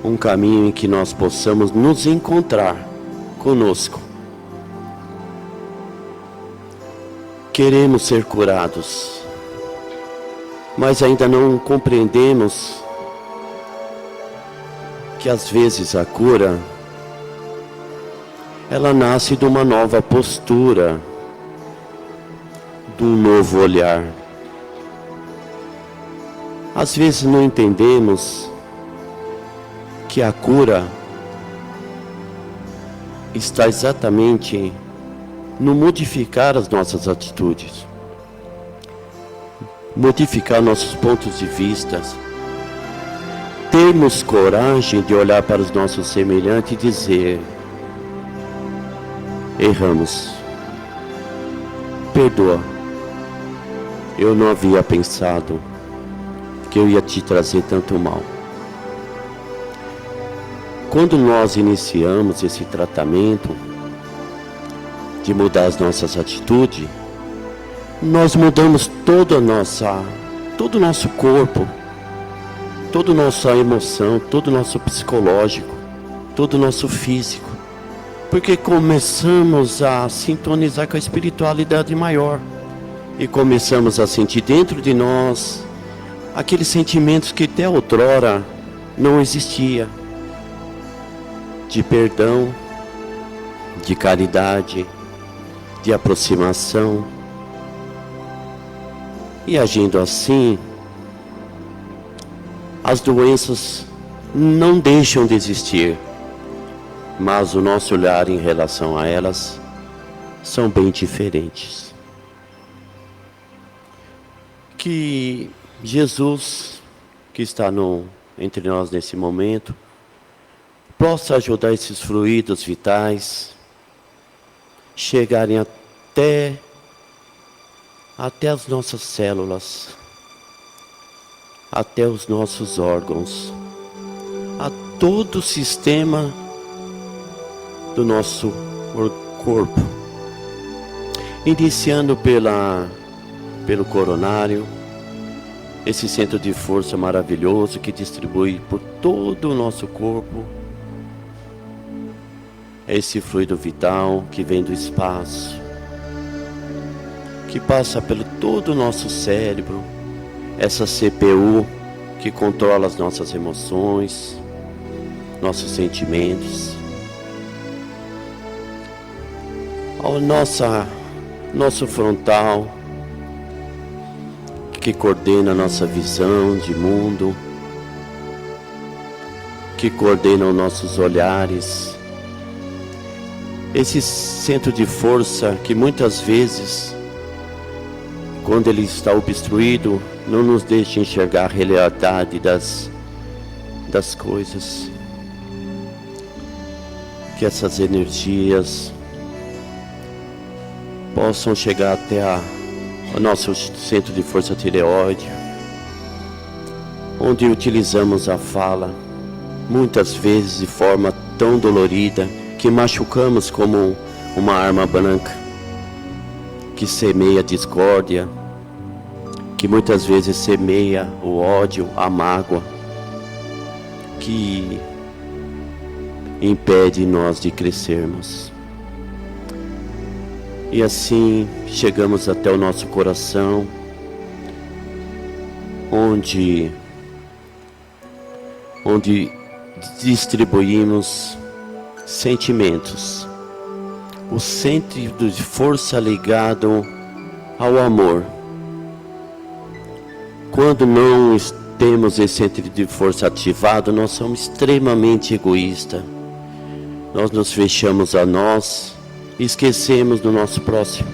Speaker 6: um caminho em que nós possamos nos encontrar conosco. Queremos ser curados, mas ainda não compreendemos que às vezes a cura, ela nasce de uma nova postura, de um novo olhar. Às vezes não entendemos que a cura está exatamente no modificar as nossas atitudes, modificar nossos pontos de vista, termos coragem de olhar para os nossos semelhantes e dizer: erramos, perdoa, eu não havia pensado que eu ia te trazer tanto mal. Quando nós iniciamos esse tratamento de mudar as nossas atitudes, nós mudamos todo o nosso corpo, toda a nossa emoção, todo o nosso psicológico, todo o nosso físico, porque começamos a sintonizar com a espiritualidade maior e começamos a sentir dentro de nós aqueles sentimentos que até outrora não existia, de perdão, de caridade, de aproximação. E agindo assim, as doenças não deixam de existir, mas o nosso olhar em relação a elas são bem diferentes. Que Jesus, que está entre nós nesse momento, possa ajudar esses fluidos vitais chegarem até as nossas células, até os nossos órgãos, a todo o sistema do nosso corpo, iniciando pelo coronário, esse centro de força maravilhoso que distribui por todo o nosso corpo esse fluido vital que vem do espaço, que passa pelo todo o nosso cérebro, essa CPU que controla as nossas emoções, nossos sentimentos, ao nosso frontal, que coordena a nossa visão de mundo, que coordena os nossos olhares, esse centro de força que muitas vezes, quando ele está obstruído, não nos deixa enxergar a realidade das coisas. Que essas energias possam chegar até o nosso centro de força tireoide, onde utilizamos a fala, muitas vezes de forma tão dolorida, que machucamos como uma arma branca, que semeia a discórdia, que muitas vezes semeia o ódio, a mágoa, que impede nós de crescermos. E assim chegamos até o nosso coração, onde distribuímos sentimentos, o centro de força ligado ao amor. Quando não temos esse centro de força ativado, nós somos extremamente egoístas. Nós nos fechamos a nós e esquecemos do nosso próximo.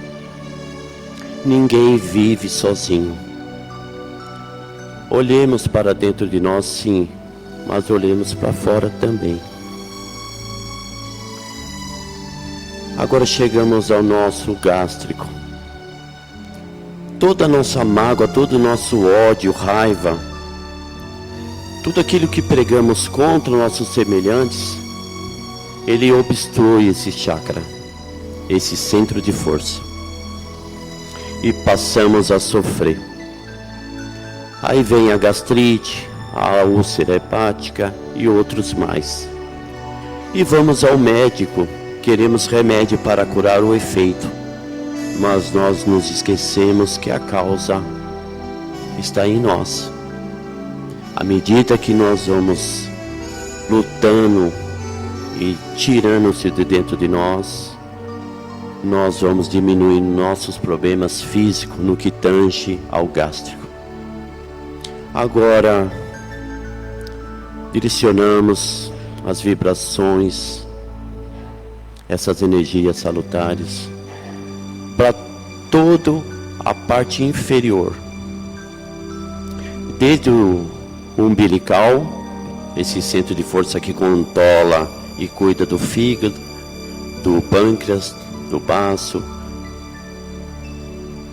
Speaker 6: Ninguém vive sozinho. Olhemos para dentro de nós, sim, mas olhemos para fora também. Agora chegamos ao nosso gástrico. Toda a nossa mágoa, todo o nosso ódio, raiva, tudo aquilo que pregamos contra os nossos semelhantes, ele obstrui esse chakra, esse centro de força, e passamos a sofrer. Aí vem a gastrite, a úlcera hepática e outros mais. E vamos ao médico, queremos remédio para curar o efeito, mas nós nos esquecemos que a causa está em nós. À medida que nós vamos lutando e tirando-se de dentro de nós vamos diminuir nossos problemas físicos no que tange ao gástrico. Agora, direcionamos as vibrações, essas energias salutares, para toda a parte inferior, desde o umbilical, esse centro de força que controla e cuida do fígado, do pâncreas, do baço,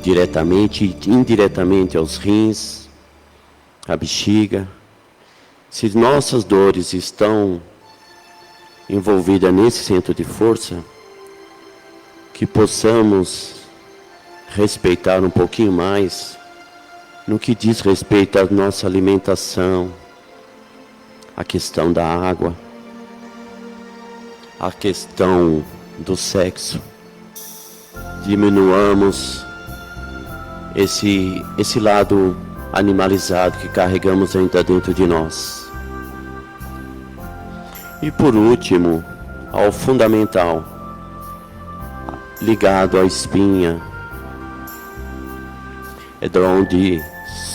Speaker 6: diretamente e indiretamente aos rins, a bexiga. Se nossas dores estão envolvidas nesse centro de força, que possamos respeitar um pouquinho mais no que diz respeito à nossa alimentação, a questão da água, a questão do sexo. Diminuamos esse lado animalizado que carregamos ainda dentro de nós. E por último, ao fundamental, ligado à espinha, é de onde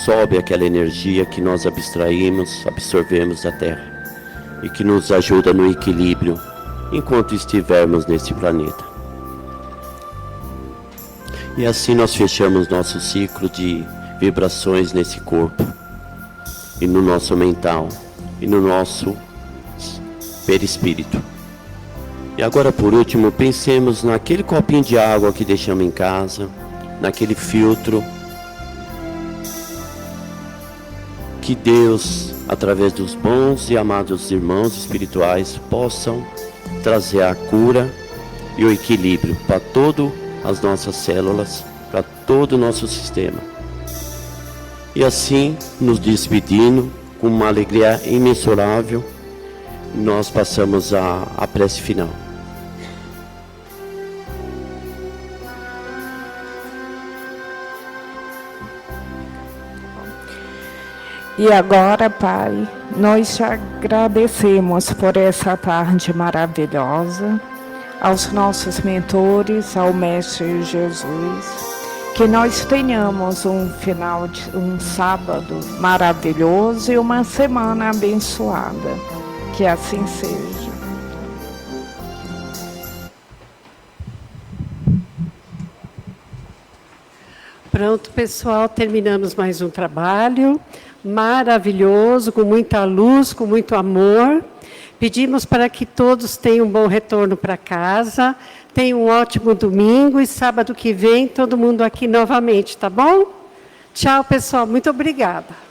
Speaker 6: sobe aquela energia que nós absorvemos da Terra e que nos ajuda no equilíbrio enquanto estivermos nesse planeta. E assim nós fechamos nosso ciclo de vibrações nesse corpo e no nosso mental e no nosso perispírito. E agora, por último, pensemos naquele copinho de água que deixamos em casa, naquele filtro que Deus, através dos bons e amados irmãos espirituais, possam trazer a cura e o equilíbrio para todas as nossas células, para todo o nosso sistema. E assim, nos despedindo com uma alegria imensurável, nós passamos a prece final.
Speaker 7: E agora, Pai, nós te agradecemos por essa tarde maravilhosa, aos nossos mentores, ao Mestre Jesus, que nós tenhamos um sábado maravilhoso e uma semana abençoada. Que assim seja.
Speaker 1: Pronto, pessoal, terminamos mais um trabalho maravilhoso, com muita luz, com muito amor. Pedimos para que todos tenham um bom retorno para casa, tenham um ótimo domingo e sábado que vem todo mundo aqui novamente, tá bom? Tchau, pessoal, muito obrigada.